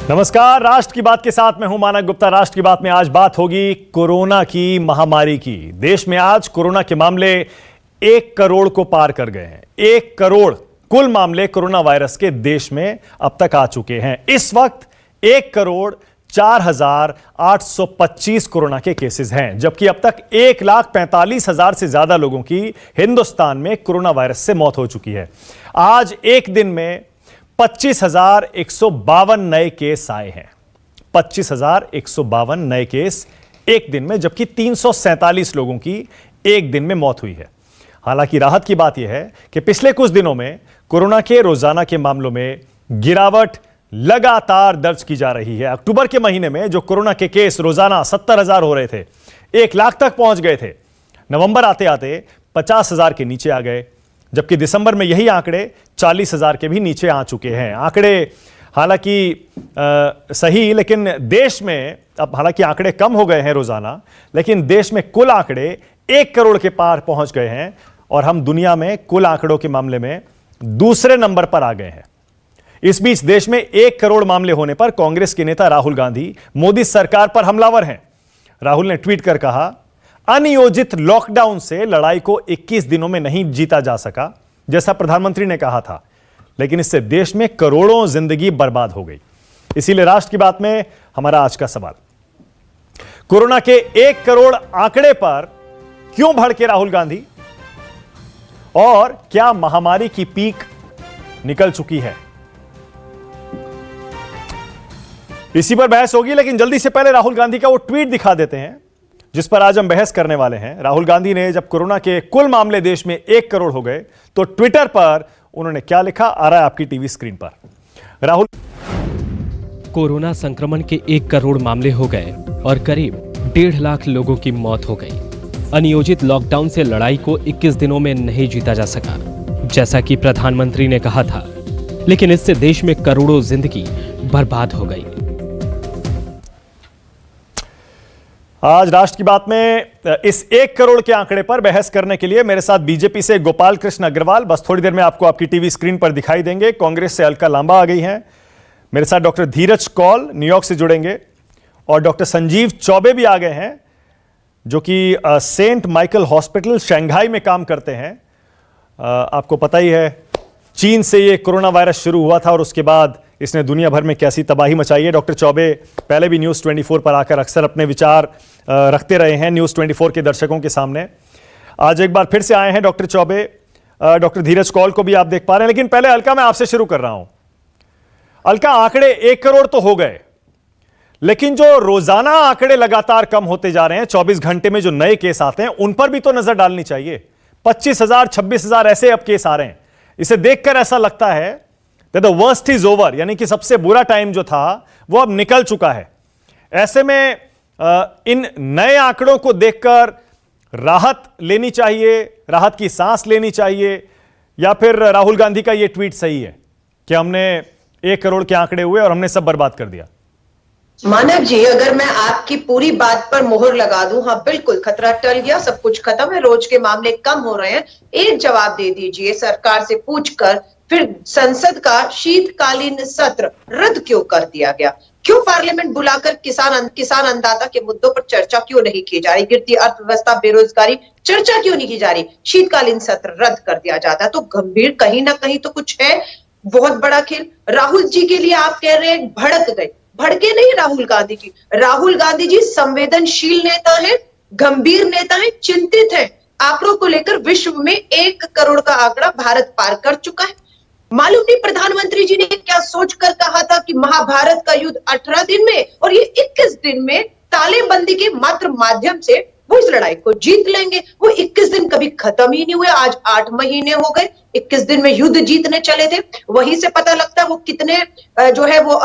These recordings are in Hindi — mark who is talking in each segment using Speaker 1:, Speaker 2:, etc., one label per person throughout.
Speaker 1: नमस्कार, राष्ट्र की बात के साथ मैं हूं मानक गुप्ता। राष्ट्र की बात में आज बात होगी कोरोना की महामारी की। देश में आज कोरोना के मामले 1 करोड़ को पार कर गए हैं। 1 करोड़ कुल मामले कोरोना वायरस के देश में अब तक आ चुके हैं। इस वक्त 1 करोड़ 4,825 कोरोना के केसेस हैं, जबकि अब तक 1,45,000 से ज्यादा लोगों की हिंदुस्तान में कोरोना वायरस से मौत हो चुकी है। आज एक दिन में 25,152 नए केस आए हैं। 25,152 नए केस एक दिन में, जबकि 347 लोगों की एक दिन में मौत हुई है। हालांकि राहत की बात यह है कि पिछले कुछ दिनों में कोरोना के रोजाना के मामलों में गिरावट लगातार दर्ज की जा रही है। अक्टूबर के महीने में जो कोरोना के केस रोजाना 70,000 हो रहे थे, 1 लाख तक पहुंच गए थे। नवंबर आते आते 50,000 के नीचे आ गए, जबकि दिसंबर में यही आंकड़े 40,000 के भी नीचे आ चुके हैं। आंकड़े हालांकि सही, लेकिन देश में अब हालांकि आंकड़े कम हो गए हैं रोजाना, लेकिन देश में कुल आंकड़े 1 करोड़ के पार पहुंच गए हैं और हम दुनिया में कुल आंकड़ों के मामले में दूसरे नंबर पर आ गए हैं। इस बीच देश में 1 करोड़ मामले होने पर कांग्रेस के नेता राहुल गांधी मोदी सरकार पर हमलावर हैं। राहुल ने ट्वीट कर कहा, अनियोजित लॉकडाउन से लड़ाई को 21 दिनों में नहीं जीता जा सका, जैसा प्रधानमंत्री ने कहा था, लेकिन इससे देश में करोड़ों जिंदगी बर्बाद हो गई। इसीलिए राष्ट्र की बात में हमारा आज का सवाल, कोरोना के 1 करोड़ आंकड़े पर क्यों भड़के राहुल गांधी और क्या महामारी की पीक निकल चुकी है? इसी पर बहस होगी, लेकिन जल्दी से पहले राहुल गांधी का वो ट्वीट दिखा देते हैं जिस पर आज हम बहस करने वाले हैं। राहुल गांधी ने जब कोरोना के कुल मामले देश में 1 करोड़ हो गए तो ट्विटर पर उन्होंने क्या लिखा, आ रहा है आपकी टीवी स्क्रीन पर। राहुल,
Speaker 2: कोरोना संक्रमण के 1 करोड़ मामले हो गए और करीब 1.5 लाख लोगों की मौत हो गई। अनियोजित लॉकडाउन से लड़ाई को 21 दिनों में नहीं जीता जा सका, जैसा कि प्रधानमंत्री ने कहा था, लेकिन इससे देश में करोड़ों जिंदगी बर्बाद हो गई।
Speaker 1: आज राष्ट्र की बात में इस 1 करोड़ के आंकड़े पर बहस करने के लिए मेरे साथ बीजेपी से गोपाल कृष्ण अग्रवाल, बस थोड़ी देर में आपको आपकी टीवी स्क्रीन पर दिखाई देंगे। कांग्रेस से अलका लांबा आ गई हैं। मेरे साथ डॉक्टर धीरज कौल न्यूयॉर्क से जुड़ेंगे और डॉक्टर संजीव चौबे भी आ गए हैं, जो कि सेंट माइकल हॉस्पिटल शंघाई में काम करते हैं। आपको पता ही है चीन से ये कोरोना वायरस शुरू हुआ था और उसके बाद इसने दुनिया भर में कैसी तबाही मचाई है। डॉक्टर चौबे पहले भी न्यूज़ 24 पर आकर अक्सर अपने विचार रखते रहे हैं न्यूज़ 24 के दर्शकों के सामने। आज एक बार फिर से आए हैं डॉक्टर चौबे। डॉक्टर धीरज कौल को भी आप देख पा रहे हैं, लेकिन पहले अलका, मैं आपसे शुरू कर रहा हूं। अलका, आंकड़े 1 करोड़ तो हो गए, लेकिन जो रोजाना आंकड़े लगातार कम होते जा रहे हैं, 24 घंटे में जो नए केस आते हैं उन पर भी तो नजर डालनी चाहिए। 25,000 26,000 ऐसे अब केस आ रहे हैं। इसे देखकर ऐसा लगता है द वर्स्ट इज ओवर, यानी कि सबसे बुरा टाइम जो था वो अब निकल चुका है। ऐसे में इन नए आंकड़ों को देखकर राहत लेनी चाहिए, राहत की सांस लेनी चाहिए, या फिर राहुल गांधी का यह ट्वीट सही है कि हमने 1 करोड़ के आंकड़े हुए और हमने सब बर्बाद कर दिया?
Speaker 3: मानव जी, अगर मैं आपकी पूरी बात पर मोहर लगा दूं, हाँ बिल्कुल खतरा टल गया, सब कुछ खत्म है, रोज के मामले कम हो रहे हैं, एक जवाब दे दीजिए सरकार से पूछकर, फिर संसद का शीतकालीन सत्र रद्द क्यों कर दिया गया? क्यों पार्लियामेंट बुलाकर किसान अन्नदाता के मुद्दों पर चर्चा क्यों नहीं की जा रही? गिरती अर्थव्यवस्था, बेरोजगारी, चर्चा क्यों नहीं की जा रही? शीतकालीन सत्र रद्द कर दिया जाता तो गंभीर कहीं ना कहीं तो कुछ है, बहुत बड़ा खेल। राहुल जी के लिए आप कह रहे हैं भड़क गए, भड़के नहीं राहुल गांधी जी। राहुल गांधी जी संवेदनशील नेता हैं, गंभीर नेता हैं, चिंतित हैं। आंकड़ों को लेकर विश्व में 1 करोड़ का आंकड़ा भारत पार कर चुका है। मालूम नहीं प्रधानमंत्री जी ने क्या सोचकर कहा था कि महाभारत का युद्ध 18 दिन में और ये 21 दिन में तालेबंदी के मात्र माध्यम से वो इस लड़ाई को जीत लेंगे। वो 21 दिन कभी खत्म ही नहीं हुए, आज 8 महीने हो गए। 21 दिन में युद्ध जीतने चले थे, वहीं से पता लगता है वो कितने जो है वो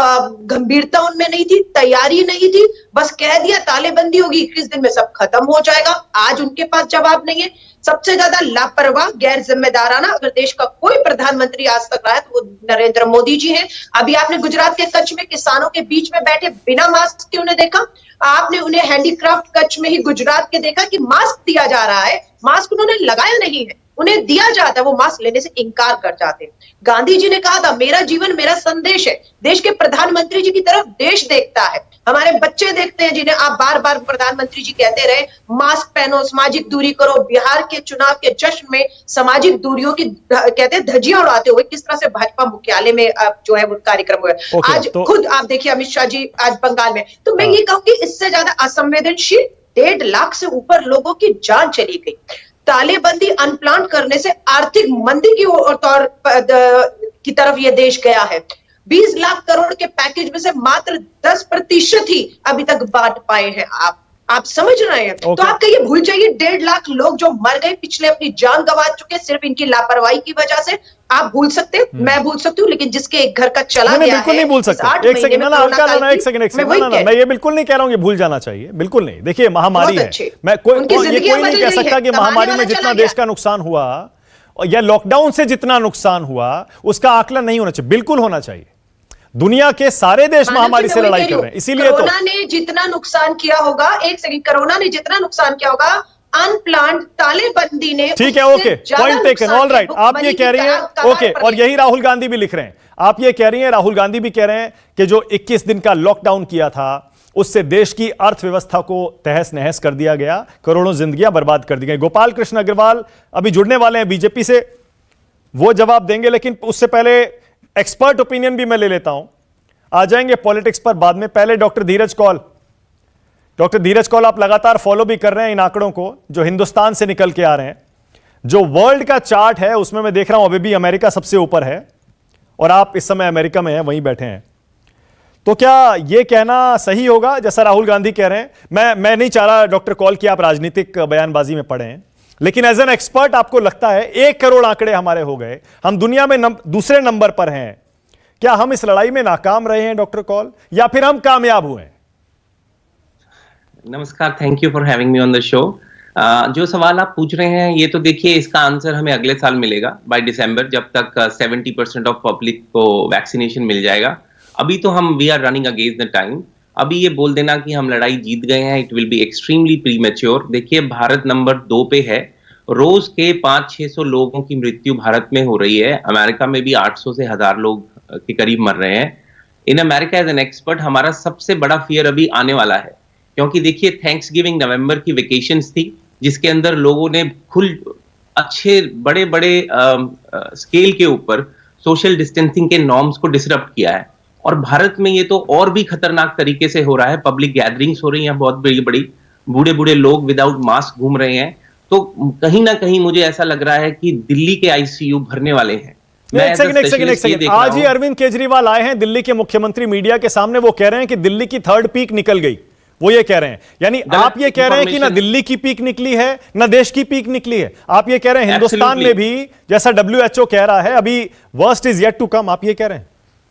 Speaker 3: गंभीरता उनमें नहीं थी, तैयारी नहीं थी, बस कह दिया तालेबंदी होगी, 21 दिन में सब खत्म हो जाएगा। आज उनके पास जवाब नहीं है। सबसे ज्यादा लापरवाह, गैर जिम्मेदाराना अगर देश का कोई प्रधानमंत्री आज तक रहा है तो वो नरेंद्र मोदी जी हैं। अभी आपने गुजरात के कच्छ में किसानों के बीच में बैठे बिना मास्क के उन्हें देखा? आपने उन्हें हैंडीक्राफ्ट कच्छ में ही गुजरात के देखा कि मास्क दिया जा रहा है, मास्क उन्होंने लगाया नहीं है। उन्हें दिया जाता है, वो मास्क लेने से इनकार कर जाते हैं। गांधी जी ने कहा था, मेरा जीवन मेरा संदेश है। देश के प्रधानमंत्री जी की तरफ देश देखता है, हमारे बच्चे देखते हैं, जिन्हें आप बार बार प्रधानमंत्री जी कहते रहे मास्क पहनो, सामाजिक दूरी करो। बिहार के चुनाव के जश्न में सामाजिक दूरियों की कहते हैं धज्जियां उड़ाते हुए किस तरह से भाजपा मुख्यालय में जो है वो कार्यक्रम हुआ। आज खुद आप देखिए अमित शाह जी आज बंगाल में। तो मैं ये कहूंगी इससे ज्यादा असंवेदनशील 1.5 लाख से ऊपर लोगों की जान चली गई। तालेबंदी अनप्लान करने से आर्थिक मंदी की तरफ यह देश गया है। 20 लाख करोड़ के पैकेज में से मात्र 10% ही अभी तक बांट पाए हैं आप समझ रहे हैं। तो आप कहिए भूल जाइए 1.5 लाख लोग जो मर गए, पिछले अपनी जान गंवा चुके सिर्फ इनकी लापरवाही की वजह से। आप भूल सकते हैं, मैं भूल सकती हूँ, लेकिन जिसके एक घर का चला गया
Speaker 1: बिल्कुल नहीं भूल सकते। एक सेकंड मैं ये बिल्कुल नहीं कह रहा हूँ कि भूल जाना चाहिए, बिल्कुल नहीं। देखिए महामारी है, मैं कोई नहीं कह सकता कि महामारी में जितना देश का नुकसान हुआ या लॉकडाउन से जितना नुकसान हुआ उसका आकलन नहीं होना चाहिए, बिल्कुल होना चाहिए। दुनिया के सारे देश महामारी से लड़ाई कर रहे हैं, इसीलिए
Speaker 3: कोरोना ने जितना नुकसान किया होगा, एक सेकंड, कोरोना ने जितना नुकसान किया होगा अनप्लान्ड तालेबंदी ने,
Speaker 1: ठीक है, okay, point taken, all right. आप ये कह रही हैं, ओके, और यही राहुल गांधी भी लिख रहे हैं। आप ये कह रही हैं, राहुल गांधी भी कह रहे हैं कि जो 21 दिन का लॉकडाउन किया था उससे देश की अर्थव्यवस्था को तहस नहस कर दिया गया, करोड़ों जिंदगियां बर्बाद कर दी गई। गोपाल कृष्ण अग्रवाल अभी जुड़ने वाले हैं बीजेपी से, वो जवाब देंगे, लेकिन उससे पहले एक्सपर्ट ओपिनियन भी मैं ले लेता हूं। आ जाएंगे पॉलिटिक्स पर बाद में, पहले डॉक्टर धीरज कौल, आप लगातार फॉलो भी कर रहे हैं इन आंकड़ों को जो हिंदुस्तान से निकल के आ रहे हैं। जो वर्ल्ड का चार्ट है उसमें मैं देख रहा हूं अभी भी अमेरिका सबसे ऊपर है और आप इस समय अमेरिका में हैं, वहीं बैठे हैं। तो क्या यह कहना सही होगा जैसा राहुल गांधी कह रहे हैं? मैं नहीं चाह रहा डॉक्टर कौल कि आप राजनीतिक बयानबाजी में पड़े हैं, लेकिन एज एन एक्सपर्ट आपको लगता है 1 करोड़ आंकड़े हमारे हो गए, हम दुनिया में दूसरे नंबर पर हैं, क्या हम इस लड़ाई में नाकाम रहे हैं डॉक्टर कौल, या फिर हम कामयाब हुए हैं?
Speaker 4: नमस्कार, thank you for having me on the show. जो सवाल आप पूछ रहे हैं ये तो देखिए इसका आंसर हमें अगले साल मिलेगा बाय दिसंबर, जब तक 70% ऑफ पब्लिक को वैक्सीनेशन मिल जाएगा। अभी तो हम we are running against the time. अभी ये बोल देना कि हम लड़ाई जीत गए हैं, it will be extremely premature. देखिए भारत नंबर 2 पे है, रोज के 500-600 लोगों की मृत्यु भारत में हो रही है, अमेरिका में भी 800 से 1000 लोग के करीब मर रहे हैं। In America as an expert हमारा सबसे बड़ा फियर अभी आने वाला है, क्योंकि देखिए थैंक्स गिविंग नवंबर की वेकेशंस थी जिसके अंदर लोगों ने अच्छे बड़े स्केल के ऊपर सोशल डिस्टेंसिंग के नॉर्म्स को डिसरप्ट किया है। और भारत में ये तो और भी खतरनाक तरीके से हो रहा है, पब्लिक गैदरिंग्स हो रही हैं, बहुत बड़ी बूढ़े लोग विदाउट मास्क घूम रहे हैं। तो कहीं ना कहीं मुझे ऐसा लग रहा है कि दिल्ली के आईसीयू भरने वाले हैं।
Speaker 1: एक सेकंड, आज ही अरविंद केजरीवाल आए हैं दिल्ली के मुख्यमंत्री मीडिया के सामने, वो कह रहे हैं कि दिल्ली की 3rd पीक निकल गई, वो ये कह रहे हैं। यानी आप ये कह रहे हैं कि ना दिल्ली की पीक निकली है ना देश की पीक निकली है, आप ये कह रहे हैं हिंदुस्तान में भी जैसा WHO कह रहा है अभी worst is yet to come, आप ये कह रहे हैं?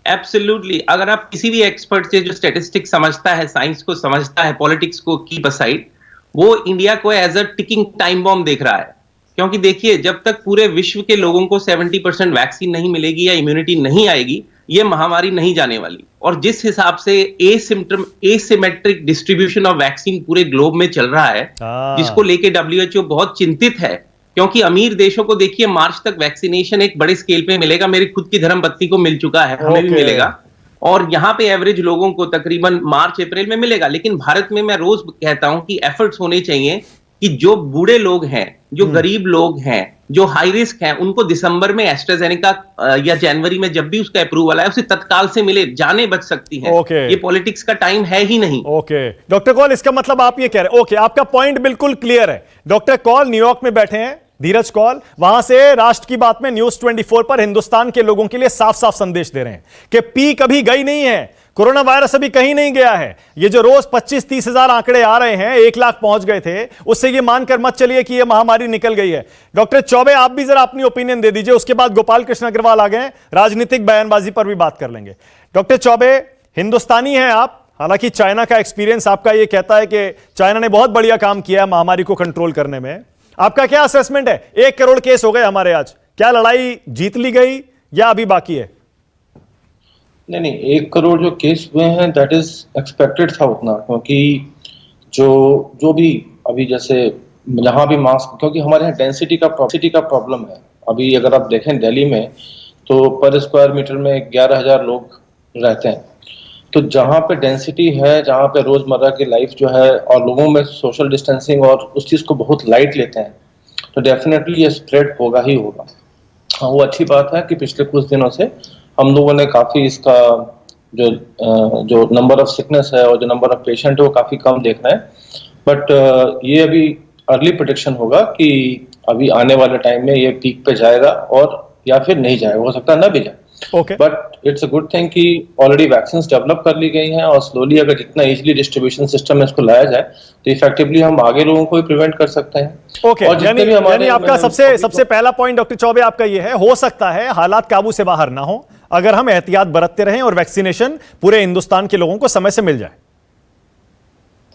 Speaker 4: एब्सोल्युटली। अगर आप किसी भी एक्सपर्ट से जो स्टैटिस्टिक्स समझता है, साइंस को समझता है, पॉलिटिक्स को कीप असाइड, वो इंडिया को as a ticking time bomb देख रहा है। क्योंकि देखिए जब तक पूरे विश्व के लोगों को 70% वैक्सीन नहीं मिलेगी या इम्यूनिटी नहीं आएगी, ये महामारी नहीं जाने वाली। और जिस हिसाब से एसिमेट्रिक डिस्ट्रीब्यूशन ऑफ वैक्सीन पूरे ग्लोब में चल रहा है, जिसको लेके WHO बहुत चिंतित है, क्योंकि अमीर देशों को देखिए मार्च तक वैक्सीनेशन एक बड़े स्केल पे मिलेगा, मेरी खुद की धर्मपत्नी को मिल चुका है, हमें भी मिलेगा, और यहाँ पे एवरेज लोगों को तकरीबन मार्च अप्रैल में मिलेगा। लेकिन भारत में मैं रोज कहता हूं कि एफर्ट्स होने चाहिए कि जो बूढ़े लोग हैं, जो गरीब लोग हैं, जो हाई रिस्क हैं, उनको दिसंबर में एस्ट्राजेनेका या जनवरी में जब भी उसका अप्रूवल आए उसे तत्काल से मिले, जाने बच सकती हैं। ये पॉलिटिक्स का टाइम है ही नहीं।
Speaker 1: ओके डॉक्टर कौल, इसका मतलब आप ये कह रहे हैं, ओके आपका पॉइंट बिल्कुल क्लियर है। डॉक्टर कौल न्यूयॉर्क में बैठे हैं, धीरज कौल वहां से राष्ट्र की बात में न्यूज 24 पर हिंदुस्तान के लोगों के लिए साफ साफ संदेश दे रहे हैं कि पीक अभी गई नहीं है, कोरोना वायरस अभी कहीं नहीं गया है। ये जो रोज 25-30 हजार आंकड़े आ रहे हैं, 1 लाख पहुंच गए थे, उससे ये मानकर मत चलिए कि ये महामारी निकल गई है। डॉक्टर चौबे आप भी जरा अपनी ओपिनियन दे दीजिए, उसके बाद गोपाल कृष्ण अग्रवाल आ गए, राजनीतिक बयानबाजी पर भी बात कर लेंगे। डॉक्टर चौबे, हिंदुस्तानी हैं आप, हालांकि चाइना का एक्सपीरियंस आपका ये कहता है कि चाइना ने बहुत बढ़िया काम किया है महामारी को कंट्रोल करने में, आपका क्या असेसमेंट है? 1 करोड़ केस हो गए हमारे आज, क्या लड़ाई जीत ली गई या अभी बाकी है?
Speaker 5: नहीं, 1 करोड़ जो केस हुए हैं दैट इज एक्सपेक्टेड था उतना, क्योंकि जो भी अभी जैसे जहां भी मास्क, क्योंकि हमारे यहाँ डेंसिटी का प्रॉब्लम है। अभी अगर आप देखें दिल्ली में तो पर स्क्वायर मीटर में 11,000 लोग रहते हैं। तो जहाँ पे डेंसिटी है, जहाँ पे रोजमर्रा की लाइफ जो है और लोगों में सोशल डिस्टेंसिंग और उस चीज को बहुत लाइट लेते हैं, तो डेफिनेटली ये स्प्रेड होगा ही होगा। हाँ, वो अच्छी बात है कि पिछले कुछ दिनों से हम लोगों ने काफी इसका जो नंबर ऑफ सिकनेस है और जो नंबर ऑफ पेशेंट है वो काफी कम देख रहे हैं। बट ये अभी अर्ली प्रेडिक्शन होगा कि अभी आने वाले टाइम में ये पीक पे जाएगा और या फिर नहीं जाएगा, हो सकता है ना भी जाए।
Speaker 1: Okay,
Speaker 5: but it's a good thing कि ऑलरेडी वैक्सीन डेवलप कर ली गई हैं और स्लोली अगर जितना इजीली डिस्ट्रीब्यूशन सिस्टम में इसको लाया जाए तो इफेक्टिवली हम आगे लोगों को भी प्रिवेंट कर सकते हैं।
Speaker 1: ओके, यानी आपका सबसे पहला पॉइंट डॉक्टर चौबे आपका ये है, हो सकता है हालात काबू से बाहर ना हो अगर हम एहतियात बरतते रहें और वैक्सीनेशन पूरे हिंदुस्तान के लोगों को समय से मिल जाए।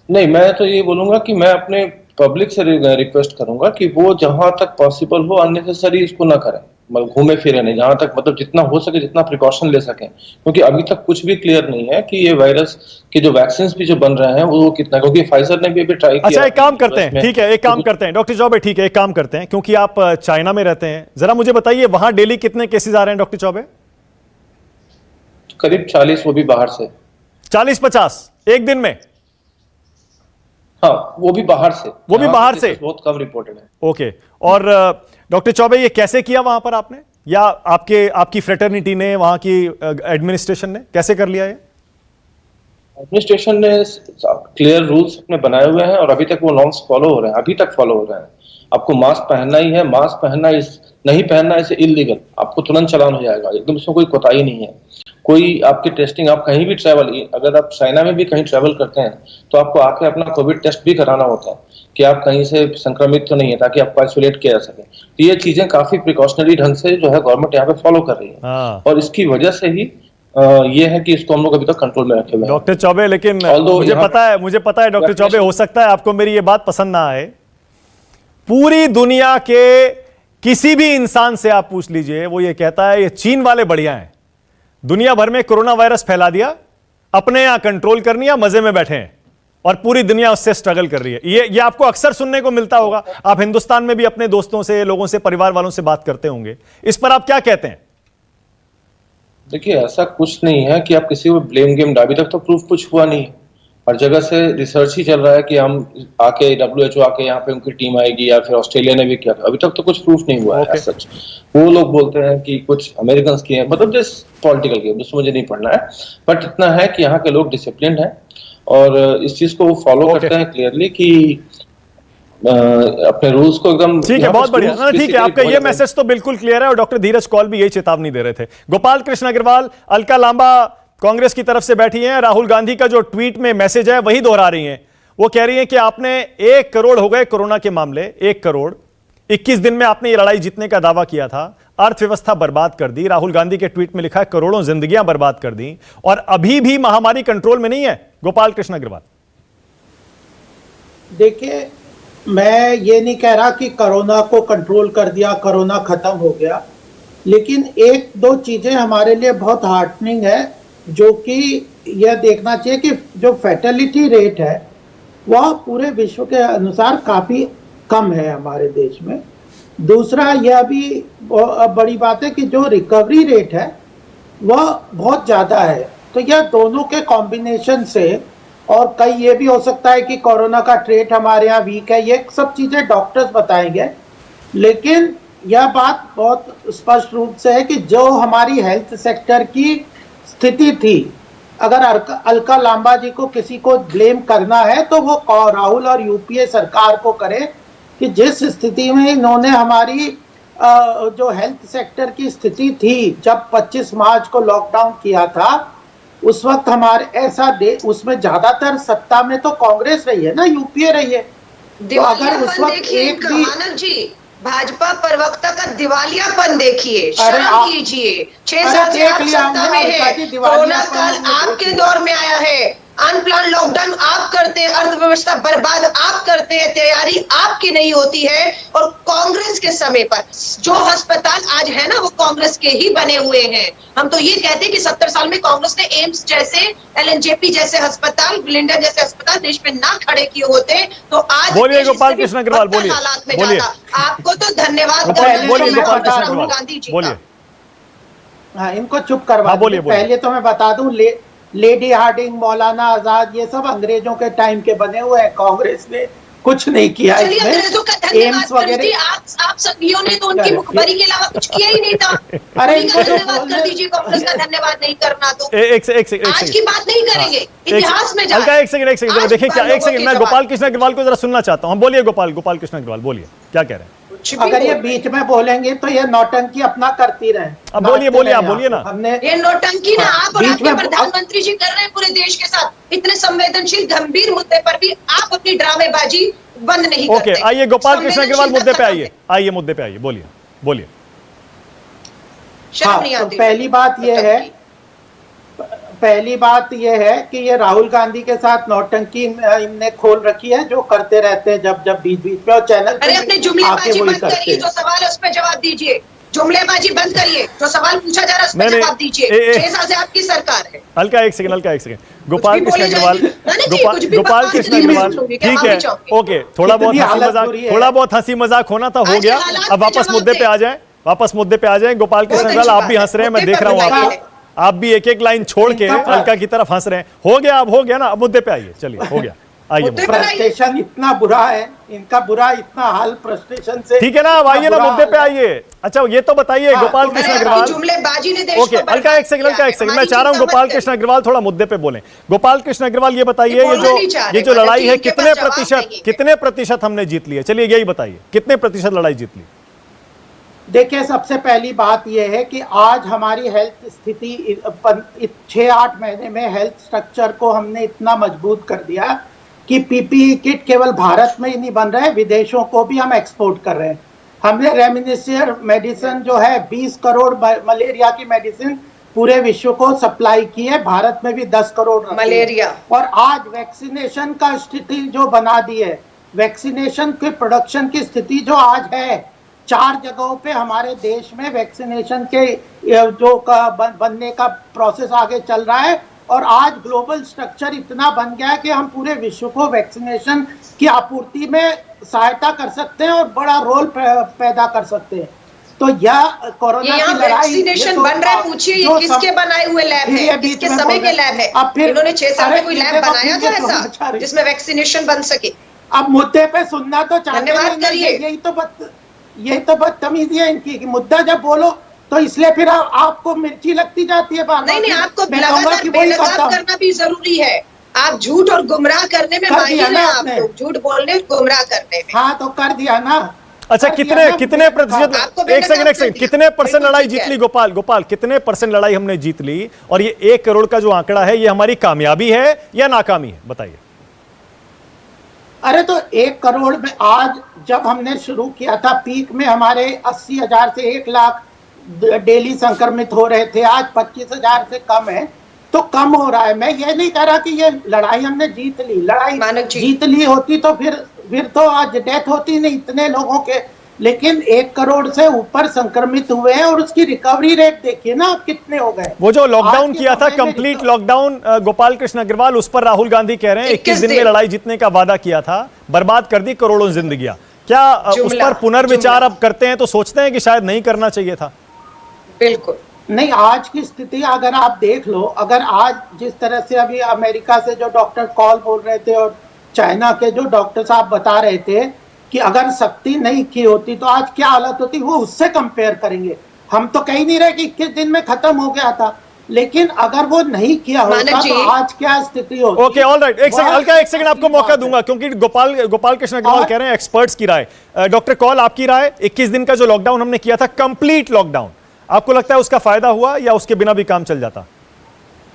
Speaker 5: नहीं, मैं तो ये बोलूंगा कि मैं अपने पब्लिक से रिक्वेस्ट करूंगा कि वो जहां तक पॉसिबल हो अननेसेसरी इसको ना करें, मतलब घूमे फिरे नहीं, जहां तक मतलब जितना हो सके जितना प्रिकॉशन ले सकें, क्योंकि अभी तक कुछ भी क्लियर नहीं है कि ये वायरस के जो वैक्सीन भी जो बन रहे हैं वो कितना, क्योंकि फाइजर ने भी अभी ट्राई किया।
Speaker 1: अच्छा, एक काम करते हैं, ठीक है, एक काम करते हैं डॉक्टर चौबे, ठीक है, एक काम करते हैं, क्योंकि आप चाइना में रहते हैं, जरा मुझे बताइए वहां डेली कितने केसेस आ रहे हैं डॉक्टर चौबे?
Speaker 5: करीब 40, वो भी बाहर से।
Speaker 1: 40-50 एक दिन में?
Speaker 5: हाँ, वो भी बाहर से, बहुत कम रिपोर्टेड है।
Speaker 1: ओके, और डॉक्टर चौबे ये कैसे किया वहां पर आपने, या आपकी फ्रेटर्निटी ने, वहां की एडमिनिस्ट्रेशन ने कैसे कर लिया? ये
Speaker 5: एडमिनिस्ट्रेशन ने क्लियर रूल्स अपने बनाए हुए हैं और अभी तक वो नॉर्म्स फॉलो हो रहे हैं, अभी तक फॉलो हो रहे हैं। आपको मास्क पहनना ही है, मास्क पहनना नहीं पहनना इसे इलीगल, आपको तुरंत चालान हो जाएगा, एकदम इसमें कोई कोताही नहीं है। कोई आपकी टेस्टिंग, आप कहीं भी ट्रैवल, अगर आप चाइना में भी कहीं ट्रैवल करते हैं तो आपको आके अपना कोविड टेस्ट भी कराना होता है कि आप कहीं से संक्रमित तो नहीं है, ताकि आपको आइसोलेट किया जा सके। तो ये चीजें काफी प्रिकॉशनरी ढंग से जो है गवर्नमेंट यहाँ पे फॉलो कर रही है और इसकी वजह से ही ये है कि इसको हम लोग अभी तक कंट्रोल में रखे हुए हैं।
Speaker 1: डॉक्टर चौबे, लेकिन मुझे पता है डॉक्टर चौबे, हो सकता है आपको मेरी ये बात पसंद ना आए, पूरी दुनिया के किसी भी इंसान से आप पूछ लीजिए, वो ये कहता है ये चीन वाले बढ़िया हैं, दुनिया भर में कोरोना वायरस फैला दिया, अपने यहां कंट्रोल कर लिया, मजे में बैठे हैं, और पूरी दुनिया उससे स्ट्रगल कर रही है। ये आपको अक्सर सुनने को मिलता होगा, आप हिंदुस्तान में भी अपने दोस्तों से, लोगों से, परिवार वालों से बात करते होंगे, इस पर आप क्या कहते हैं?
Speaker 5: देखिए, ऐसा कुछ नहीं है कि आप किसी को ब्लेम गेम, अभी तक तो प्रूफ कुछ हुआ नहीं है, हर जगह से रिसर्च ही चल रहा है कि हम आके WHO आके यहाँ पे उनकी टीम आएगी, या फिर ऑस्ट्रेलिया ने भी किया, अभी तक तो कुछ प्रूफ नहीं हुआ है सच। वो लोग बोलते हैं कि कुछ अमेरिकन किए हैं, मतलब दिस पॉलिटिकल गेम, जिसमें मुझे नहीं पढ़ना है, बट इतना है कि यहाँ के लोग डिसिप्लिन हैं और इस चीज को फॉलो करते हैं क्लियरली कि अपने रूल्स को एकदम। ठीक है,
Speaker 1: बहुत बढ़िया, ठीक है, आपका ये मैसेज तो बिल्कुल क्लियर है और डॉक्टर धीरज कौल भी यही चेतावनी दे रहे थे। गोपाल कृष्ण अग्रवाल, अलका लांबा कांग्रेस की तरफ से बैठी हैं, राहुल गांधी का जो ट्वीट में मैसेज है वही दोहरा रही हैं। वो कह रही हैं कि आपने 1 करोड़ हो गए कोरोना के मामले, 1 करोड़ 21 दिन में आपने ये लड़ाई जीतने का दावा किया था, अर्थव्यवस्था बर्बाद कर दी। राहुल गांधी के ट्वीट में लिखा है करोड़ों जिंदगियां बर्बाद कर दी, और अभी भी महामारी कंट्रोल में नहीं है। गोपाल कृष्ण अग्रवाल,
Speaker 6: देखिए, मैं ये नहीं कह रहा कि कोरोना को कंट्रोल कर दिया, कोरोना खत्म हो गया, लेकिन 1-2 चीजें हमारे लिए बहुत हार्टनिंग है, जो कि यह देखना चाहिए कि जो फैटेलिटी रेट है वह पूरे विश्व के अनुसार काफी कम है हमारे देश में। दूसरा, यह भी बड़ी बात है कि जो रिकवरी रेट है वह बहुत ज्यादा है। तो यह दोनों के कॉम्बिनेशन से, और कई ये भी हो सकता है कि कोरोना का ट्रेट हमारे यहाँ वीक है, ये सब चीजें डॉक्टर्स बताएंगे, लेकिन यह बात बहुत स्पष्ट रूप से है कि जो हमारी हेल्थ सेक्टर की स्थिति थी, अगर अलका लांबा जी को किसी को ब्लेम करना है तो वो राहुल और यूपीए सरकार को करे कि जिस स्थिति में इन्होंने हमारी जो हेल्थ सेक्टर की स्थिति थी, जब 25 मार्च को लॉकडाउन किया था, उस वक्त हमारे उसमें ज्यादातर सत्ता में तो कांग्रेस रही है ना, यूपीए रही है।
Speaker 3: तो अगर उस वक्त एक भी भाजपा प्रवक्ता का दिवालियापन देखिए, शर्म कीजिए, 6 साल से आप सत्ता में है, कोरोना काल आपके दौर में आया है, अनप्लान लॉकडाउन आप करते हैं, अर्थव्यवस्था बर्बाद आप करते हैं, तैयारी आपकी नहीं होती है। और कांग्रेस के समय पर जो अस्पताल आज है ना, वो कांग्रेस के ही बने हुए हैं। हम तो ये कहते हैं कि 70 साल में कांग्रेस ने एम्स जैसे, LNJP जैसे अस्पताल, ब्लिंडर जैसे अस्पताल देश में ना खड़े किए होते तो आज
Speaker 1: बोलिए
Speaker 3: देश
Speaker 1: गोपाल
Speaker 3: इससे भी
Speaker 1: कृष्ण अग्रवाल,
Speaker 3: बदतर
Speaker 1: बोलिए,
Speaker 3: हालात में
Speaker 1: बोलिए।
Speaker 3: जाता। आपको तो धन्यवाद
Speaker 1: गोपाल,
Speaker 3: करना
Speaker 1: बोलिए
Speaker 3: चाहिए
Speaker 1: गोपाल कृष्ण
Speaker 3: राहुल
Speaker 1: अग्रवाल,
Speaker 3: गांधी जी
Speaker 1: बोलिए।
Speaker 3: का।
Speaker 6: हाँ, इनको चुप करवा
Speaker 1: हाँ, बोलिए,
Speaker 6: दीजिए।
Speaker 1: बोलिए।
Speaker 6: पहले तो मैं बता दूं, लेडी हार्डिंग, मौलाना आजाद, ये सब अंग्रेजों के टाइम के बने हुए हैं। कांग्रेस ने कुछ नहीं किया
Speaker 3: चलिए
Speaker 6: इसमें।
Speaker 3: अंग्रेजों का धन्यवाद
Speaker 6: एम्स
Speaker 3: कर दीजिए।
Speaker 6: वगैरह।
Speaker 3: आप संघियों ने तो उनकी मुखबरी के अलावा कुछ किया ही नहीं था।
Speaker 6: अरे
Speaker 3: उन्हीं का
Speaker 6: इनको जो
Speaker 3: धन्यवाद कर
Speaker 6: बोलने-
Speaker 3: दीजिए, कांग्रेस का धन्यवाद नहीं करना तो।
Speaker 1: एक सेकंड
Speaker 3: आज की बात नहीं करेंगे, इतिहास में
Speaker 1: हल्का एक सेकंड
Speaker 3: आज
Speaker 1: देखिए क्या, एक
Speaker 3: लोगों
Speaker 1: सेकंड
Speaker 3: के
Speaker 1: मैं
Speaker 3: जवाब।
Speaker 1: गोपाल कृष्ण अग्रवाल को जरा सुनना चाहता हूं। हम बोलिए गोपाल कृष्ण अग्रवाल, बोलिए क्या कह रहे हैं।
Speaker 3: कुछ भी
Speaker 6: अगर ये
Speaker 3: बोल रहे हैं।
Speaker 6: बीच में बोलेंगे तो ये नौटंकी अपना करती रहे।
Speaker 1: अब बोलिए,
Speaker 6: नाचते
Speaker 1: बोलिए,
Speaker 6: रहे
Speaker 1: आप बोलिए ना।
Speaker 6: हमने
Speaker 3: ये नौटंकी ना आप और
Speaker 6: बीच
Speaker 3: आपके
Speaker 6: में-
Speaker 3: प्रधानमंत्री जी कर रहे हैं पूरे देश के साथ। इतने संवेदनशील गंभीर मुद्दे पर भी आप अपनी ड्रामेबाजी बंद नहीं करते।
Speaker 1: ओके, आइए गोपाल कृष्ण अग्रवाल मुद्दे पे
Speaker 3: संवेदनशीलता खत्म
Speaker 1: आइए मुद्दे पे आइए, बोलिए।
Speaker 3: शर्म
Speaker 6: हाँ,
Speaker 3: नहीं
Speaker 6: तो
Speaker 3: आती।
Speaker 6: पहली बात यह है कि ये राहुल गांधी के साथ नौटंकी इनने खोल रखी है, जो करते रहते हैं जब बीच में, और चैनल पे
Speaker 3: अरे अपने
Speaker 6: आके
Speaker 3: जुमलेबाजी
Speaker 6: वही
Speaker 3: बंद
Speaker 6: करते
Speaker 3: करिए,
Speaker 6: हैं।
Speaker 3: जो सवाल है उस पर जवाब दीजिए। जुमलेबाजी बंद करिए, जो सवाल पूछा जा रहा है उस
Speaker 1: नहीं,
Speaker 3: पर
Speaker 1: नहीं,
Speaker 3: जवाब दीजिए।
Speaker 1: ए- ए-
Speaker 3: 6 साल से आपकी सरकार है।
Speaker 1: हल्का एक सेकंड गोपाल
Speaker 3: भी
Speaker 1: कृष्ण
Speaker 3: बोली
Speaker 1: अग्रवाल,
Speaker 3: जाएगी। नहीं, नहीं, कुछ भी
Speaker 1: गोपाल
Speaker 3: बकवास
Speaker 1: कृष्ण
Speaker 3: नहीं
Speaker 1: अग्रवाल,
Speaker 3: सुनूंगी, क्या
Speaker 1: ठीक
Speaker 3: माफी
Speaker 1: है,
Speaker 3: चाहूंगी?
Speaker 1: ओके, थोड़ा बहुत
Speaker 6: कितनी
Speaker 1: हंसी
Speaker 6: हालत
Speaker 1: मजाक,
Speaker 6: बुरी है।
Speaker 1: थोड़ा बहुत हंसी मजाक होना था, हो
Speaker 3: आज
Speaker 1: गया।
Speaker 3: हालात
Speaker 1: अब
Speaker 3: पे
Speaker 1: वापस
Speaker 3: जवाब
Speaker 1: मुद्दे पे
Speaker 3: दें।
Speaker 1: आ जाए, वापस मुद्दे पे आ जाए। गोपाल कृष्ण
Speaker 3: बहुत
Speaker 1: अग्रवाल,
Speaker 3: अच्छी
Speaker 1: आप भी
Speaker 3: बात
Speaker 1: हंस रहे हैं, मैं
Speaker 3: मुद्दे
Speaker 1: देख
Speaker 3: पे
Speaker 1: रहा हूँ
Speaker 3: बताइए।
Speaker 1: आपको, आप भी एक लाइन छोड़ के
Speaker 6: इनका
Speaker 1: अलका की तरफ हंस रहे हैं। हो गया ना, अब मुद्दे पे आइए, चलिए हो गया, आइए
Speaker 3: मुद्दे
Speaker 1: मुद्दे।
Speaker 3: पे-
Speaker 6: फ्रस्ट्रेशन इतना बुरा है, इनका बुरा इतना हाल फ्रस्ट्रेशन से।
Speaker 1: ठीक है ना, अब आइए ना,
Speaker 6: इतना
Speaker 1: मुद्दे पे
Speaker 6: बुरा हाल है।
Speaker 1: आइए। अच्छा, ये तो बताइए
Speaker 6: हाँ,
Speaker 1: गोपाल
Speaker 6: तो
Speaker 1: कृष्ण
Speaker 3: अरे आपकी
Speaker 1: अग्रवाल,
Speaker 3: जुमलेबाजी ने देश
Speaker 1: ओके,
Speaker 3: को
Speaker 1: हल्का
Speaker 3: बर्बाद
Speaker 1: एक सेकंड
Speaker 3: किया है।
Speaker 1: मैं
Speaker 3: हमारी
Speaker 1: चाह रहा हूं
Speaker 3: चिंता
Speaker 1: गोपाल
Speaker 3: मत
Speaker 1: कृष्ण
Speaker 3: करिए।
Speaker 1: अग्रवाल थोड़ा मुद्दे पे बोलें। गोपाल कृष्ण अग्रवाल, ये बताइए,
Speaker 3: ये बोलना नहीं चाह रहे,
Speaker 1: ये जो
Speaker 3: मतलब
Speaker 1: लड़ाई है,
Speaker 3: इनके पास जवाब नहीं है।
Speaker 1: कितने प्रतिशत हमने जीत ली है? चलिए यही बताइए, कितने प्रतिशत लड़ाई जीत ली?
Speaker 6: देखिए, सबसे पहली बात यह है कि आज हमारी हेल्थ स्थिति 6-8 महीने में हेल्थ स्ट्रक्चर को हमने इतना मजबूत कर दिया कि पीपीई किट केवल भारत में ही नहीं बन रहे, विदेशों को भी हम एक्सपोर्ट कर रहे हैं। हमने रेमडेसिविर मेडिसिन जो है 20 करोड़ मलेरिया की मेडिसिन पूरे विश्व को सप्लाई की है, भारत में भी 10 करोड़ रखी है।
Speaker 3: मलेरिया।
Speaker 6: और आज वैक्सीनेशन का स्थिति जो बना दी है, वैक्सीनेशन के प्रोडक्शन की स्थिति जो आज है, 4 जगहों पे हमारे देश में वैक्सीनेशन के जो बनने का प्रोसेस आगे चल रहा है। और आज ग्लोबल स्ट्रक्चर इतना बन गया है कि हम पूरे विश्व को वैक्सीनेशन की आपूर्ति में सहायता कर सकते हैं और बड़ा रोल पैदा कर सकते हैं। तो यह कोरोना
Speaker 3: यहाँ
Speaker 6: की लड़ाई,
Speaker 3: वैक्सीनेशन बन रहा है, पूछिए ये किसके बनाए हुए लैब है, किसके समय के लैब है? इन्होंने 6 साल में कोई लैब बनाया था ऐसा जिसमें वैक्सीनेशन बन सके?
Speaker 6: अब मुद्दे पे सुनना तो चाहते
Speaker 3: धन्यवाद
Speaker 6: नहीं ना,
Speaker 3: करिए।
Speaker 6: यही तो बदतमीजी है इनकी कि मुद्दा जब बोलो तो इसलिए फिर आपको मिर्ची लगती जाती है बार-बार।
Speaker 3: नहीं, आपको
Speaker 6: मैं कहूंगा
Speaker 3: लगातार
Speaker 6: कि वही
Speaker 3: बेनकाब
Speaker 6: करता हूं।
Speaker 3: करना भी जरूरी है। आप झूठ और गुमराह करने में
Speaker 6: कर
Speaker 3: माहिर
Speaker 6: दिया ना
Speaker 3: हैं, आप
Speaker 6: आपने।
Speaker 3: लोग झूठ बोलने गुमराह करने में।
Speaker 6: हाँ, तो कर दिया ना।
Speaker 1: अच्छा,
Speaker 6: कर
Speaker 1: कितने
Speaker 6: दिया ना,
Speaker 1: कितने प्रतिशत,
Speaker 3: आपको
Speaker 1: एक सेकंड
Speaker 3: कर दिया।
Speaker 1: कितने परसेंट
Speaker 3: बिल्कुल
Speaker 1: लड़ाई
Speaker 3: ठीक
Speaker 1: जीत
Speaker 3: है।
Speaker 1: ली? गोपाल कितने परसेंट लड़ाई हमने जीत ली? और ये 1 करोड़ का जो आंकड़ा है, ये हमारी कामयाबी है या नाकामी है, बताइए।
Speaker 6: अरे तो 1 करोड़ में आज जब हमने शुरू किया था, पीक में हमारे 80,000 से 1 लाख डेली संक्रमित हो रहे थे, आज 25,000 से कम है। तो कम हो रहा है। मैं ये नहीं कह रहा कि ये लड़ाई हमने जीत ली, लड़ाई
Speaker 3: मानक जी।
Speaker 6: जीत ली होती तो फिर तो आज डेथ होती नहीं इतने लोगों के। लेकिन 1 करोड़ से ऊपर संक्रमित हुए हैं और उसकी रिकवरी रेट देखिए ना कितने हो गए।
Speaker 1: वो जो लॉकडाउन
Speaker 6: आज के
Speaker 1: किया था,
Speaker 6: समय में
Speaker 1: कंप्लीट लॉकडाउन, गोपाल कृष्ण अग्रवाल, उस पर राहुल गांधी कह रहे हैं 21 दिन में लड़ाई जीतने का वादा किया था, बर्बाद कर दी करोड़ों जिंदगियां। क्या उस पर पुनर्विचार अब करते हैं तो सोचते हैं कि शायद नहीं करना चाहिए था?
Speaker 3: बिल्कुल
Speaker 6: नहीं, आज की स्थिति अगर आप देख लो, अगर आज जिस तरह से अभी अमेरिका से जो डॉक्टर कॉल बोल रहे थे और चाइना के जो डॉक्टर साहब बता रहे थे कि अगर सख्ती नहीं की होती तो आज क्या हालत होती, वो उससे कंपेयर करेंगे। हम तो कह नहीं रहे कि 21 दिन में खत्म हो गया था, लेकिन अगर वो नहीं किया होता तो आज क्या स्थिति होती।
Speaker 1: ओके, ऑल राइट, एक सेकंड आपको मौका दूंगा, क्योंकि गोपाल कृष्ण अग्रवाल कह रहे हैं एक्सपर्ट्स की राय। डॉक्टर कॉल, आपकी राय, 21 दिन का जो लॉकडाउन हमने किया था, कंप्लीट लॉकडाउन, आपको लगता है उसका फायदा हुआ या उसके बिना भी काम चल जाता?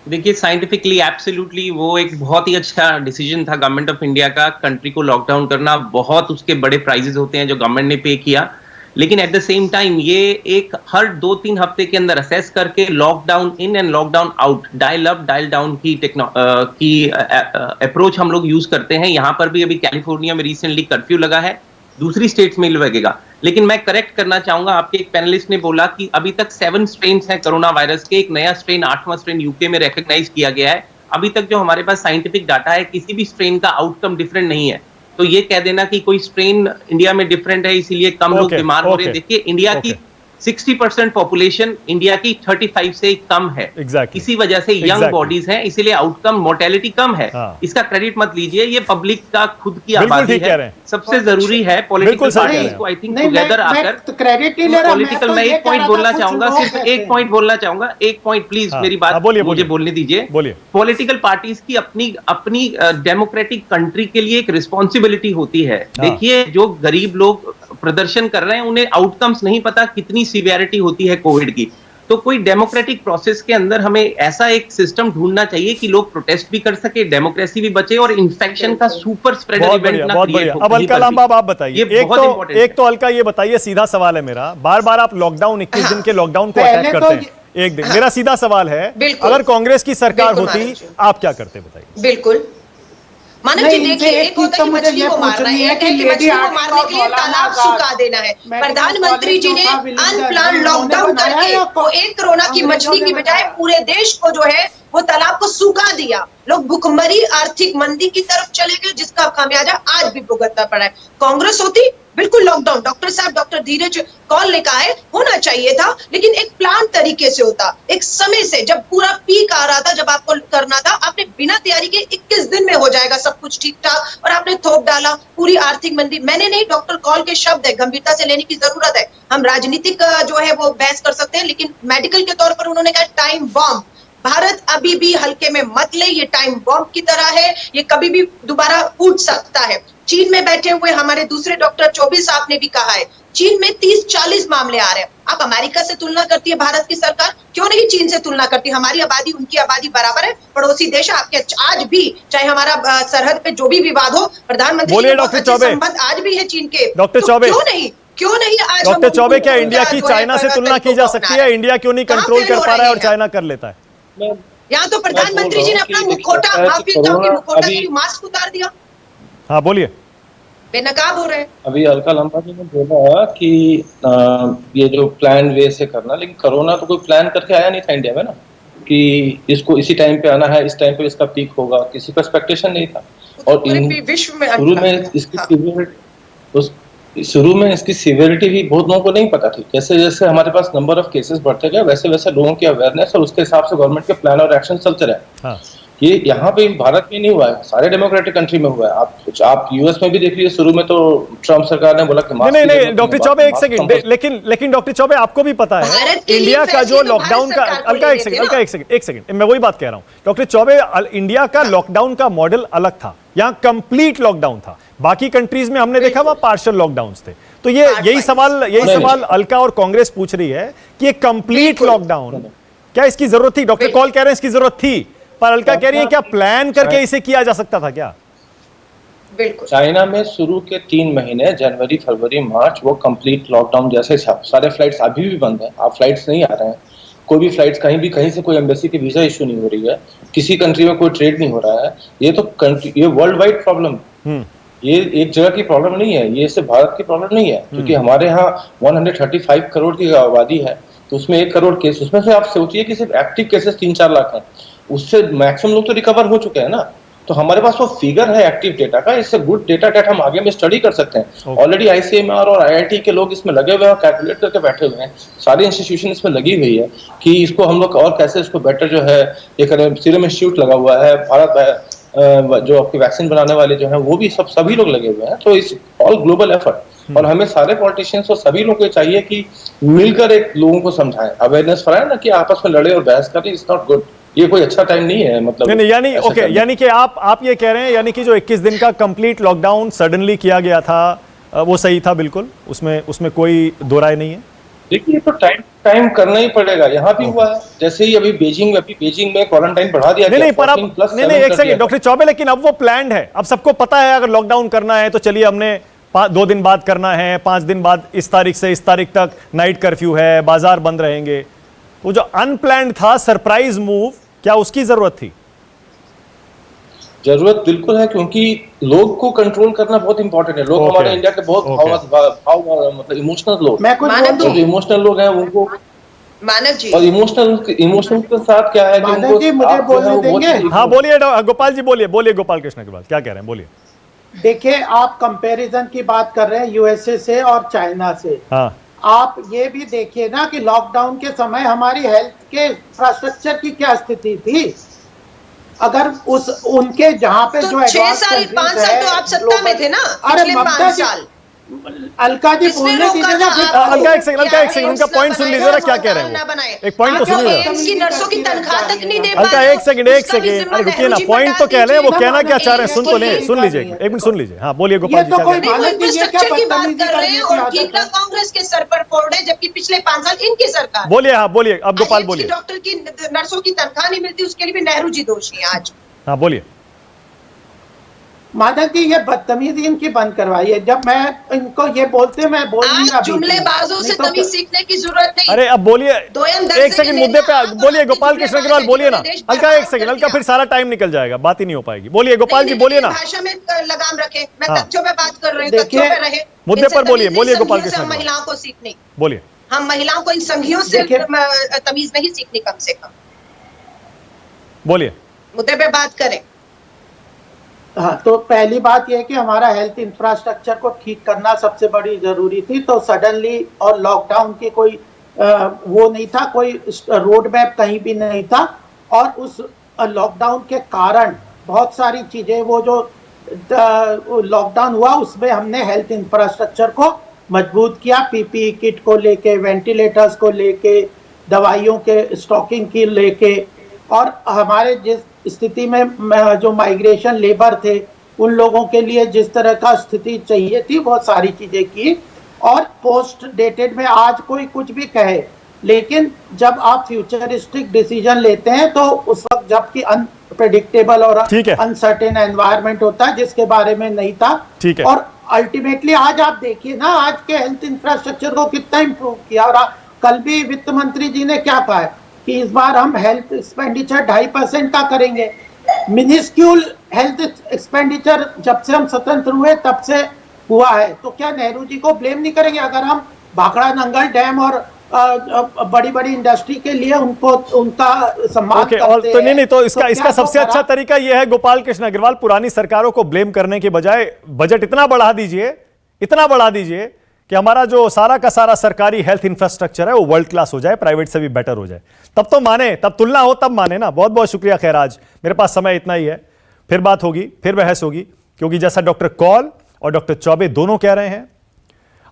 Speaker 4: देखिए, साइंटिफिकली एब्सोल्युटली वो एक बहुत ही अच्छा डिसीजन था गवर्नमेंट ऑफ इंडिया का, कंट्री को लॉकडाउन करना। बहुत उसके बड़े प्राइजेस होते हैं जो गवर्नमेंट ने पे किया, लेकिन एट द सेम टाइम ये एक हर 2-3 हफ्ते के अंदर असेस करके lockdown in and lockdown out, dial up dial down की अप्रोच हम लोग यूज करते हैं। यहां पर भी अभी कैलिफोर्निया में रिसेंटली कर्फ्यू लगा है, दूसरी स्टेट्स में लगेगा। लेकिन मैं करेक्ट करना चाहूंगा, आपके एक पैनलिस्ट ने बोला कि अभी तक 7 स्ट्रेन्स हैं कोरोना वायरस के, एक नया स्ट्रेन 8वां स्ट्रेन यूके में रिकॉग्नाइज किया गया है। अभी तक जो हमारे पास साइंटिफिक डाटा है, किसी भी स्ट्रेन का आउटकम डिफरेंट नहीं है। तो ये कह देना कि कोई स्ट्रेन इंडिया में डिफरेंट है इसीलिए कम लोग बीमार हो रहे हैं, देखिए इंडिया की 60% पॉपुलेशन इंडिया की 35 से कम है। इसी वजह से यंग बॉडीज हैं, इसीलिए आउटकम मोर्टेलिटी कम है। इसका क्रेडिट मत लीजिए, ये पब्लिक का खुद की आबादी है। सबसे जरूरी है पॉलिटिकल पार्टीज को आई थिंक टुगेदर आकर पॉलिटिकल, मैं एक पॉइंट बोलना चाहूंगा, सिर्फ एक पॉइंट बोलना चाहूंगा, एक पॉइंट प्लीज मेरी बात मुझे बोलने दीजिए। पॉलिटिकल पार्टीज की अपनी डेमोक्रेटिक कंट्री के लिए एक रिस्पॉन्सिबिलिटी होती है। देखिए जो गरीब लोग प्रदर्शन कर रहे हैं उन्हें आउटकम्स नहीं पता कितनी सीवियरिटी होती है कोविड की। तो कोई डेमोक्रेटिक प्रोसेस के अंदर हमें ऐसा एक सिस्टम ढूंढना चाहिए कि लोग प्रोटेस्ट भी कर सके, डेमोक्रेसी भी बचे और इन्फेक्शन का सुपर स्प्रेडर इवेंट ना क्रिएट हो।
Speaker 1: अब अलका लांबा आप बताइए, एक तो अलका ये बताइए, सीधा सवाल है मेरा, बार बार आप लॉकडाउन 21 दिन के लॉकडाउन को अटैक करते हैं, एक दिन मेरा सीधा सवाल है, अगर कांग्रेस की सरकार होती आप क्या करते बताइए।
Speaker 3: बिल्कुल मानव जी, देखिए एक होता है कि मछली को मारना है, एक है कि मछली को मारने के लिए तालाब सुखा देना है। प्रधानमंत्री जी ने अनप्लान लॉकडाउन करके वो एक कोरोना की मछली की बजाय पूरे देश को जो है वो तालाब को सूखा दिया। लोग भुखमरी, आर्थिक मंदी की तरफ चले गए, जिसका खामियाजा आज भी भुगतना पड़ा है। कांग्रेस होती बिल्कुल लॉकडाउन, डॉक्टर साहब, डॉक्टर धीरज कौल ने कहा है होना चाहिए था, लेकिन एक प्लान तरीके से होता, एक समय से, जब पूरा पीक आ रहा था, जब आपको करना था, आपने बिना तैयारी के 21 दिन में हो जाएगा सब कुछ ठीक ठाक, और आपने थोप डाला पूरी आर्थिक मंदी। मैंने नहीं, डॉक्टर कौल के शब्द है, गंभीरता से लेने की जरूरत है। हम राजनीतिक जो है वो बहस कर सकते हैं, लेकिन मेडिकल के तौर पर उन्होंने कहा टाइम बॉम्ब, भारत अभी भी हल्के में मत ले, ये टाइम बॉम्ब की तरह है, ये कभी भी दोबारा फूट सकता है। चीन में बैठे हुए हमारे दूसरे डॉक्टर चौबे साहब ने भी कहा है, चीन में 30-40 मामले आ रहे हैं। आप अमेरिका से तुलना करती है भारत की सरकार, क्यों नहीं चीन से तुलना करती? हमारी आबादी उनकी आबादी बराबर है, पड़ोसी देश आपके। आज भी चाहे हमारा सरहद पे जो भी विवाद हो, प्रधानमंत्री संबंध आज भी है चीन के।
Speaker 1: डॉक्टर चौबे,
Speaker 3: क्यों नहीं आज
Speaker 1: डॉक्टर चौबे, क्या इंडिया की चाइना से तुलना की जा सकती है? इंडिया क्यों नहीं कंट्रोल कर पा रहा है और चाइना कर लेता है?
Speaker 3: यहाँ तो प्रधानमंत्री जी ने अपना मुखौटा, माफी चाहूंगी, मुखौटा की मास्क उतार दिया।
Speaker 1: हाँ बोलिए।
Speaker 3: बेनकाब हो रहे हैं।
Speaker 5: अभी अलका लांबा जी ने बोला कि ये जो प्लान वे से करना, लेकिन कोरोना तो कोई प्लान करके आया नहीं था इंडिया में ना, कि इसको इसी टाइम पे आना है, इस टाइम पे इसका पीक होगा, किसी का एक्सपेक्टेशन नहीं था। और
Speaker 3: विश्व में
Speaker 5: शुरू में इसकी सीवियरिटी भी बहुत लोगों को नहीं पता थी। जैसे जैसे हमारे पास नंबर ऑफ केसेस बढ़ते गए, वैसे वैसे लोगों की अवेयरनेस और उसके हिसाब से गवर्नमेंट के प्लान और एक्शन चलते रहे। हाँ। ये यहाँ पे भारत में नहीं हुआ है, सारे डेमोक्रेटिक कंट्री में हुआ है। आप यूएस में भी देख लीजिए, शुरू में तो ट्रम्प सरकार ने बोला कि नहीं
Speaker 1: डॉक्टर चौबे एक सेकंड, लेकिन डॉक्टर चौबे आपको भी पता है इंडिया का जो लॉकडाउन का, अलका एक सेकंड मैं वही बात कह रहा हूं डॉक्टर चौबे, इंडिया का लॉकडाउन का मॉडल अलग था, यहाँ कंप्लीट लॉकडाउन था। बाकी कंट्रीज में हमने देखा वहां पार्शियल लॉकडाउन्स थे। तो ये यही सवाल अलका और कांग्रेस पूछ रही है कि ये कंप्लीट लॉकडाउन, क्या इसकी जरूरत थी? डॉक्टर कौल कह रहे हैं इसकी जरूरत थी, पर अलका कह रही है क्या प्लान करके इसे किया जा सकता था क्या?
Speaker 3: बिल्कुल।
Speaker 5: चाइना में शुरू के 3 महीने, जनवरी, फरवरी, मार्च, वो कंप्लीट लॉकडाउन जैसे सारे फ्लाइट्स अभी भी बंद है। आप फ्लाइट्स नहीं आ रहे हैं, कोई भी फ्लाइट्स कहीं से कोई एम्बेसी की वीजा इशू नहीं हो रही है, किसी कंट्री में कोई ट्रेड नहीं हो रहा है। ये वर्ल्ड वाइड प्रॉब्लम, ये एक जगह की प्रॉब्लम नहीं है, ये सिर्फ भारत की प्रॉब्लम नहीं है, क्योंकि हमारे यहाँ 135 करोड़ की आबादी है, तो उसमें 1 करोड़ केस, उसमें से आप सोचिए कि सिर्फ एक्टिव केसेस 3-4 लाख हैं, उससे मैक्सिमम लोग तो रिकवर हो चुके हैं ना। तो हमारे पास वो फिगर है एक्टिव डेटा का, इससे गुड डेटा हम आगे में स्टडी कर सकते हैं। ऑलरेडी ICMR और IIT के लोग इसमें लगे हुए हैं, कैलकुलेट करके बैठे हुए हैं, सारी इंस्टीट्यूशन इसमें लगी हुई है कि इसको हम लोग और कैसे इसको बेटर जो है ये करें। सीरम इंस्टीट्यूट लगा हुआ है, भारत जो आपके वैक्सीन बनाने वाले जो हैं वो भी सभी लोग लगे हुए हैं। तो इस ऑल ग्लोबल एफर्ट, और हमें सारे पॉलिटिशियंस और सभी लोगों को चाहिए कि मिलकर एक लोगों को समझाएं, अवेयरनेस फैलाएं, ना कि आपस में लड़े और बहस करें। इट्स नॉट गुड, ये कोई अच्छा टाइम नहीं है। मतलब
Speaker 1: नहीं, यानी कि आप ये कह रहे हैं यानी कि जो 21 दिन का कंप्लीट लॉकडाउन सडनली किया गया था वो सही था, बिल्कुल उसमें कोई दो राय नहीं है।
Speaker 5: देखिए तो टाइम करना ही पड़ेगा, यहाँ भी हुआ है। जैसे ही अभी बेजिंग में क्वारंटाइन बढ़ा दिया
Speaker 1: नहीं, पर अब नहीं एक सेकंड डॉक्टर चौबे, लेकिन अब वो प्लान्ड है, अब सबको पता है अगर लॉकडाउन करना है तो चलिए हमने 2 दिन बाद करना है, 5 दिन बाद इस तारीख से इस तारीख तक नाइट कर्फ्यू है, बाजार बंद रहेंगे, वो जो अनप्लैन्ड था सरप्राइज मूव, क्या उसकी जरूरत थी?
Speaker 5: जरूरत बिल्कुल है, क्योंकि लोग को कंट्रोल करना बहुत इंपॉर्टेंट है। लोग हमारे इंडिया के बहुत मतलब इमोशनल लोग,
Speaker 6: मैं कुछ बोल दूं?
Speaker 5: जो इमोशनल लोग हैं उनको,
Speaker 3: मानव जी,
Speaker 5: और इमोशनल के साथ क्या है कि
Speaker 6: मानव
Speaker 5: उनको
Speaker 6: जी, मुझे
Speaker 5: आप जो है
Speaker 6: बोलने
Speaker 5: वो
Speaker 6: देंगे?
Speaker 1: हाँ बोलिए गोपाल जी, बोलिए गोपाल कृष्ण अग्रवाल, क्या कह रहे हैं, बोलिए।
Speaker 6: देखिए, आप कंपैरिजन की बात कर रहे हैं यूएसए से और चाइना से।
Speaker 1: हाँ,
Speaker 6: आप ये भी देखिए ना कि लॉकडाउन के समय हमारी हेल्थ के इंफ्रास्ट्रक्चर की क्या स्थिति थी। अगर उनके जहां पे
Speaker 3: तो
Speaker 6: जो
Speaker 3: 6 साल 5 साल तो आप सत्ता में थे ना,
Speaker 6: अरे
Speaker 3: पिछले
Speaker 6: ममता
Speaker 3: 5
Speaker 6: जी,
Speaker 3: साल
Speaker 6: अलका जी बोलने दीजिए ना।
Speaker 1: अलका एक सेकंड, उनका पॉइंट सुन लीजिए ना, क्या कह रहे हैं वो। एक पॉइंट तो सुनिए।
Speaker 3: एम्स की नर्सों की तनख्वाह तक नहीं दे
Speaker 1: अलका एक सेकंड, अरे रुकिए ना, पॉइंट तो कह रहे हैं, वो कहना क्या चाह रहे हैं, सुन लीजिए, एक मिनट सुन लीजिए। हाँ बोलिए गोपाल जी, क्या कह रहे हैं?
Speaker 3: इंफ्रास्ट्रक्चर की बात कर रहे हैं और ठीकरा कांग्रेस के सर पर फोड़ है, जबकि पिछले 5 साल इनकी सरकार।
Speaker 1: बोलिए, हाँ बोलिए, अब गोपाल बोलिए।
Speaker 3: डॉक्टर की नर्सों की तनख्वाह नहीं मिलती, उसके लिए भी नेहरू जी दोषी हैं आज।
Speaker 1: हाँ बोलिए।
Speaker 6: माधव जी, ये बदतमीजी इनकी बंद करवाइए। जब मैं इनको ये बोलते, मैं बोल नहीं रहा,
Speaker 3: जुमलेबाजों से तमीज सीखने की जरूरत नहीं।
Speaker 1: अरे अब बोलिए, एक सेकंड मुद्दे पे बोलिए गोपाल कृष्ण अग्रवाल, बोलिए ना। अलका एक सेकंड, अलका फिर सारा टाइम निकल जाएगा, बात ही नहीं हो पाएगी। बोलिए गोपाल जी, बोलिए ना।
Speaker 3: भाषा में लगाम रखें, मैं
Speaker 1: हाँ।
Speaker 3: तथ्यों पे बात कर रही हूँ, तथ्यों पे रहे।
Speaker 1: मुद्दे पर बोलिए गोपाल कृष्ण अग्रवाल,
Speaker 3: महिलाओं को सीखने,
Speaker 1: बोलिए।
Speaker 3: हम महिलाओं को इन संघियों से तमीज नहीं सीखनी, कम से कम
Speaker 1: बोलिए,
Speaker 3: मुद्दे पे बात करें।
Speaker 6: हाँ, तो पहली बात यह है कि हमारा हेल्थ इंफ्रास्ट्रक्चर को ठीक करना सबसे बड़ी जरूरी थी। तो सडनली और लॉकडाउन की कोई वो नहीं था, कोई रोड मैप कहीं भी नहीं था। और उस लॉकडाउन के कारण बहुत सारी चीजें, वो जो लॉकडाउन हुआ उसमें हमने हेल्थ इंफ्रास्ट्रक्चर को मजबूत किया, पीपीई किट को लेके, वेंटिलेटर्स को लेके, दवाइयों के स्टॉकिंग की लेके, और हमारे जिस स्थिति में जो माइग्रेशन लेबर थे उन लोगों के लिए जिस तरह का स्थिति चाहिए थी, वो सारी चीजें की। और पोस्ट डेटेड में आज कोई कुछ भी कहे, लेकिन जब आप फ्यूचरिस्टिक डिसीजन लेते हैं तो उस वक्त जबकि अनप्रेडिक्टेबल और अनसर्टेन एनवायरनमेंट होता है, जिसके बारे में नहीं था। और अल्टीमेटली आज आप देखिए ना, आज के हेल्थ इंफ्रास्ट्रक्चर को कितना इंप्रूव किया। और कल भी वित्त मंत्री जी ने क्या कहा है कि इस बार हम हेल्थ एक्सपेंडिचर 2.5% का करेंगे। मिनिस्क्यूल हेल्थ एक्सपेंडिचर जब से हम स्वतंत्र हुए तब से हुआ है। तो क्या नेहरू जी को ब्लेम नहीं करेंगे अगर हम भाखड़ा नंगल डैम और बड़ी बड़ी इंडस्ट्री के लिए उनको उनका सम्मान करते हैं?
Speaker 1: नहीं, तो इसका सबसे अच्छा तरीका यह है गोपाल कृष्ण अग्रवाल, पुरानी सरकारों को ब्लेम करने के बजाय बजट इतना बढ़ा दीजिए कि हमारा जो सारा का सारा सरकारी हेल्थ इंफ्रास्ट्रक्चर है वो वर्ल्ड क्लास हो जाए, प्राइवेट से भी बेटर हो जाए। तब तो माने, तब तुलना हो तब माने ना। बहुत बहुत शुक्रिया। खैर आज मेरे पास समय इतना ही है, फिर बात होगी, फिर बहस होगी, क्योंकि जैसा डॉक्टर कौल और डॉक्टर चौबे दोनों कह रहे हैं,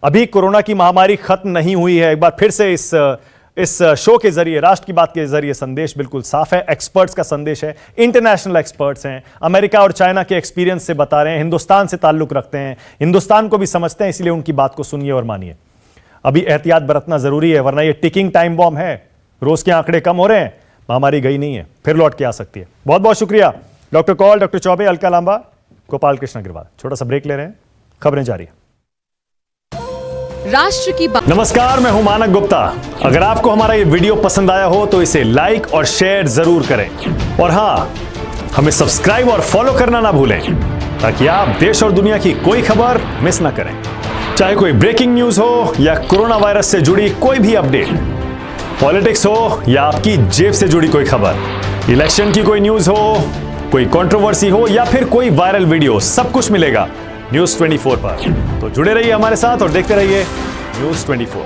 Speaker 1: अभी कोरोना की महामारी खत्म नहीं हुई है। एक बार फिर से इस शो के जरिए, राष्ट्र की बात के जरिए संदेश बिल्कुल साफ है, एक्सपर्ट्स का संदेश है, इंटरनेशनल एक्सपर्ट्स हैं, अमेरिका और चाइना के एक्सपीरियंस से बता रहे हैं, हिंदुस्तान से ताल्लुक रखते हैं, हिंदुस्तान को भी समझते हैं, इसलिए उनकी बात को सुनिए और मानिए। अभी एहतियात बरतना जरूरी है, वरना ये टिकिंग टाइम बॉम्ब है। रोज के आंकड़े कम हो रहे हैं, महामारी गई नहीं है, फिर लौट के आ सकती है। बहुत बहुत शुक्रिया डॉक्टर कौल, डॉक्टर चौबे, अलका लांबा, गोपाल कृष्ण अग्रवाल। छोटा सा ब्रेक ले रहे हैं, खबरें जारी है।
Speaker 7: राष्ट्र की बात।
Speaker 1: नमस्कार, मैं हूं मानक गुप्ता। अगर आपको हमारा ये वीडियो पसंद आया हो तो इसे लाइक और शेयर जरूर करें, और हां, हमें सब्सक्राइब और फॉलो करना ना भूलें, ताकि आप देश और दुनिया की कोई खबर मिस ना करें। चाहे कोई ब्रेकिंग न्यूज हो या कोरोना वायरस से जुड़ी कोई भी अपडेट, पॉलिटिक्स हो या आपकी जेब से जुड़ी कोई खबर, इलेक्शन की कोई न्यूज हो, कोई कंट्रोवर्सी हो या फिर कोई वायरल वीडियो, सब कुछ मिलेगा News 24 पर। तो जुड़े रहिए हमारे साथ और देखते रहिए News 24।